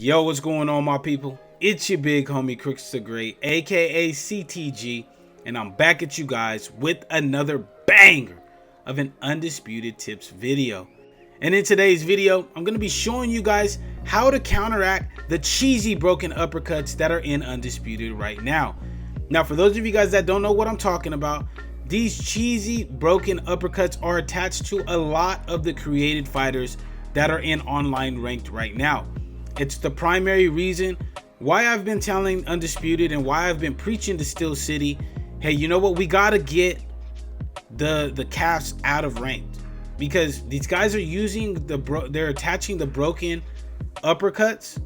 Yo, what's going on, my people? It's your big homie Crooks the Great, aka CTG, and I'm back at you guys with another banger of an Undisputed Tips video. And in today's video, I'm going to be showing you guys how to counteract the cheesy broken uppercuts that are in Undisputed right now. Now, for those of you guys that don't know what I'm talking about, these cheesy broken uppercuts are attached to a lot of the created fighters that are in online ranked right now. It's the primary reason why I've been telling Undisputed and why I've been preaching to Steel City, hey, you know what, we gotta get the calves out of ranked, because these guys are using they're attaching the broken uppercuts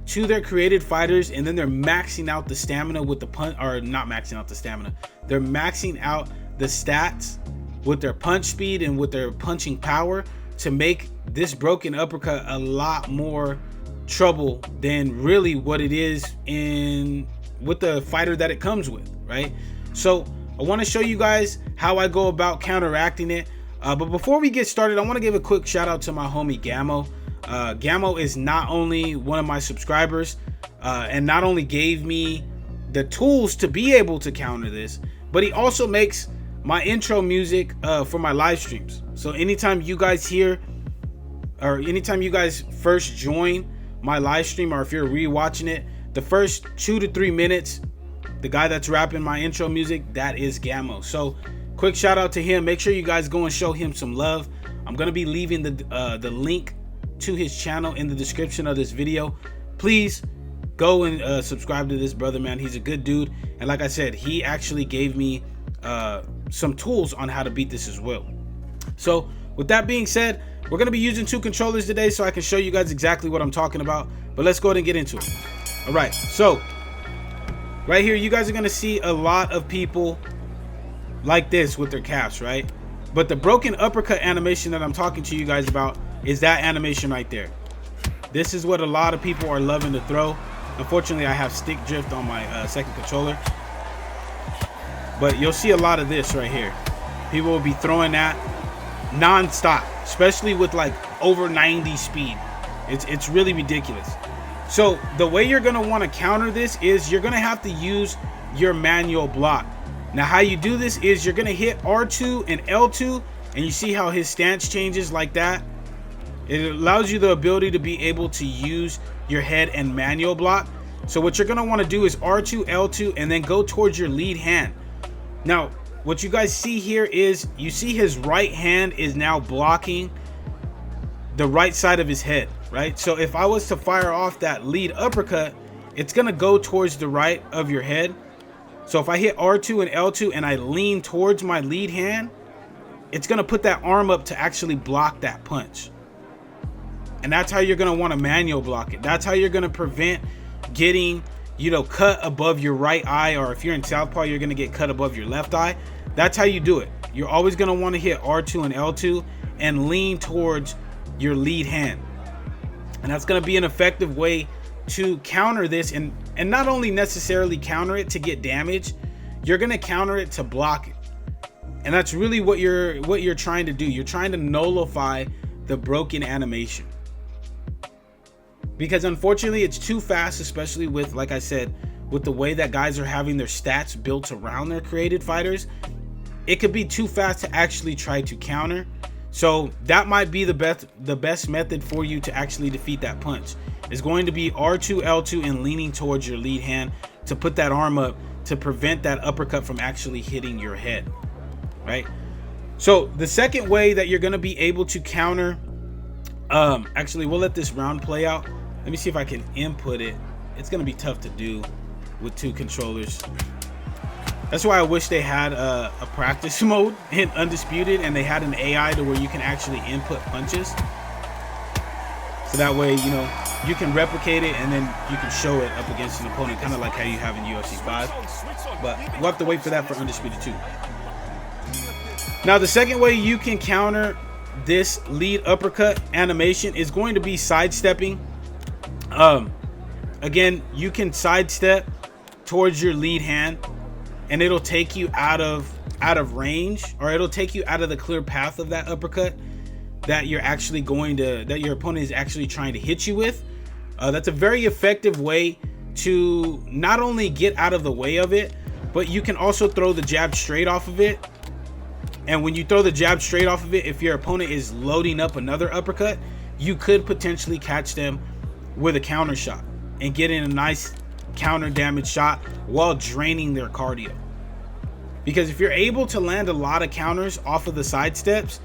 to their created fighters, and then they're maxing out the stamina with the punch, or not maxing out the stamina, they're maxing out the stats with their punch speed and with their punching power to make this broken uppercut a lot more trouble than really what it is with the fighter that it comes with, right? So I want to show you guys how I go about counteracting it, but before we get started, I want to give a quick shout out to my homie Gamo. Gamo is not only one of my subscribers and not only gave me the tools to be able to counter this, but he also makes my intro music for my live streams. So anytime you guys hear, or anytime you guys first join my live stream, or if you're rewatching it, the first 2 to 3 minutes, the guy that's rapping my intro music, that is Gamo. So quick shout out to him. Make sure you guys go and show him some love. I'm gonna be leaving the link to his channel in the description of this video. Please go and subscribe to this brother, man. He's a good dude, and like I said, he actually gave me some tools on how to beat this as well. So with that being said, we're going to be using 2 controllers today so I can show you guys exactly what I'm talking about, but let's go ahead and get into it. All right, so right here, you guys are going to see a lot of people like this with their calves, right? But the broken uppercut animation that I'm talking to you guys about is that animation right there. This is what a lot of people are loving to throw. Unfortunately, I have stick drift on my second controller, but you'll see a lot of this right here. People will be throwing that non-stop, especially with like over 90 speed. It's really ridiculous. So the way you're going to want to counter this is you're going to have to use your manual block. Now how you do this is you're going to hit R2 and L2, and you see how his stance changes like that. It allows you the ability to be able to use your head and manual block. So what you're going to want to do is R2, L2, and then go towards your lead hand. Now what you guys see here is you see his right hand is now blocking the right side of his head, right? So if I was to fire off that lead uppercut, it's going to go towards the right of your head. So if I hit R2 and L2 and I lean towards my lead hand, it's going to put that arm up to actually block that punch. And that's how you're going to want to manual block it. That's how you're going to prevent getting, you know, cut above your right eye, or if you're in southpaw, you're going to get cut above your left eye. That's how you do it. You're always going to want to hit R2 and L2 and lean towards your lead hand. And that's going to be an effective way to counter this, and not only necessarily counter it to get damage, you're going to counter it to block it. And that's really what you're trying to do. You're trying to nullify the broken animation, because unfortunately it's too fast, especially with, like I said, with the way that guys are having their stats built around their created fighters. It could be too fast to actually try to counter. So that might be the best method for you to actually defeat that punch. Is going to be R2, L2, and leaning towards your lead hand to put that arm up to prevent that uppercut from actually hitting your head, right? So the second way that you're going to be able to counter, actually we'll let this round play out. Let me see if I can input it. It's going to be tough to do with 2 controllers. That's why I wish they had a practice mode in Undisputed, and they had an AI to where you can actually input punches. So that way, you know, you can replicate it and then you can show it up against an opponent, kind of like how you have in UFC 5. But we'll have to wait for that for Undisputed 2. Now, the second way you can counter this lead uppercut animation is going to be sidestepping. Again, you can sidestep towards your lead hand, and it'll take you out of range, or it'll take you out of the clear path of that uppercut that your opponent is actually trying to hit you with. That's a very effective way to not only get out of the way of it, but you can also throw the jab straight off of it. And when you throw the jab straight off of it, if your opponent is loading up another uppercut, you could potentially catch them with a counter shot and get in a nice counter damage shot while draining their cardio. Because if you're able to land a lot of counters off of the side steps,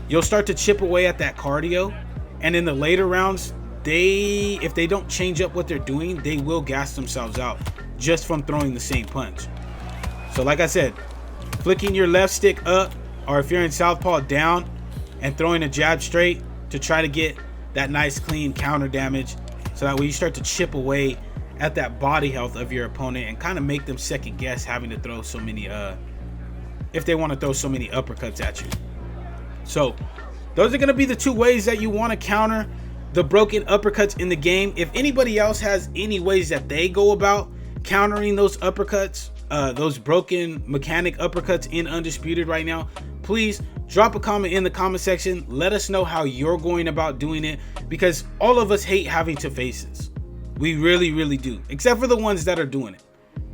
you'll start to chip away at that cardio. And in the later rounds, if they don't change up what they're doing, they will gas themselves out just from throwing the same punch. So like I said, flicking your left stick up, or if you're in southpaw, down, and throwing a jab straight to try to get that nice clean counter damage, so that way you start to chip away at that body health of your opponent and kind of make them second guess having to throw so many if they want to throw so many uppercuts at you. So those are going to be the two ways that you want to counter the broken uppercuts in the game. If anybody else has any ways that they go about countering those uppercuts, those broken mechanic uppercuts in Undisputed right now, please drop a comment in the comment section. Let us know how you're going about doing it, because all of us hate having to face this. We really, really do, except for the ones that are doing it.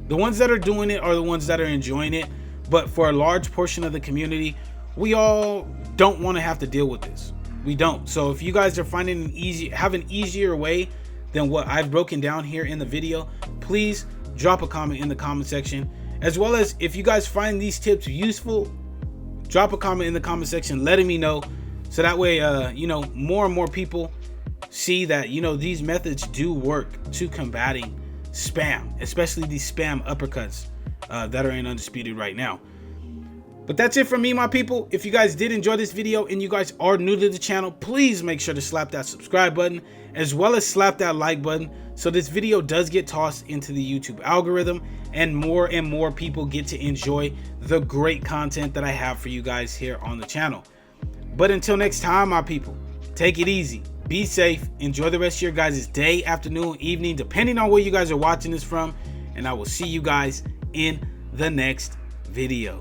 The ones that are doing it are the ones that are enjoying it. But for a large portion of the community, we all don't want to have to deal with this. We don't. So if you guys are finding have an easier way than what I've broken down here in the video, please drop a comment in the comment section. As well as if you guys find these tips useful, drop a comment in the comment section letting me know, so that way you know, more and more people see that, you know, these methods do work to combating spam, especially these spam uppercuts that are in Undisputed right now. But that's it from me, my people. If you guys did enjoy this video and you guys are new to the channel, please make sure to slap that subscribe button, as well as slap that like button, so this video does get tossed into the YouTube algorithm and more people get to enjoy the great content that I have for you guys here on the channel. But until next time, my people, take it easy, be safe, enjoy the rest of your guys' day, afternoon, evening, depending on where you guys are watching this from, and I will see you guys in the next video.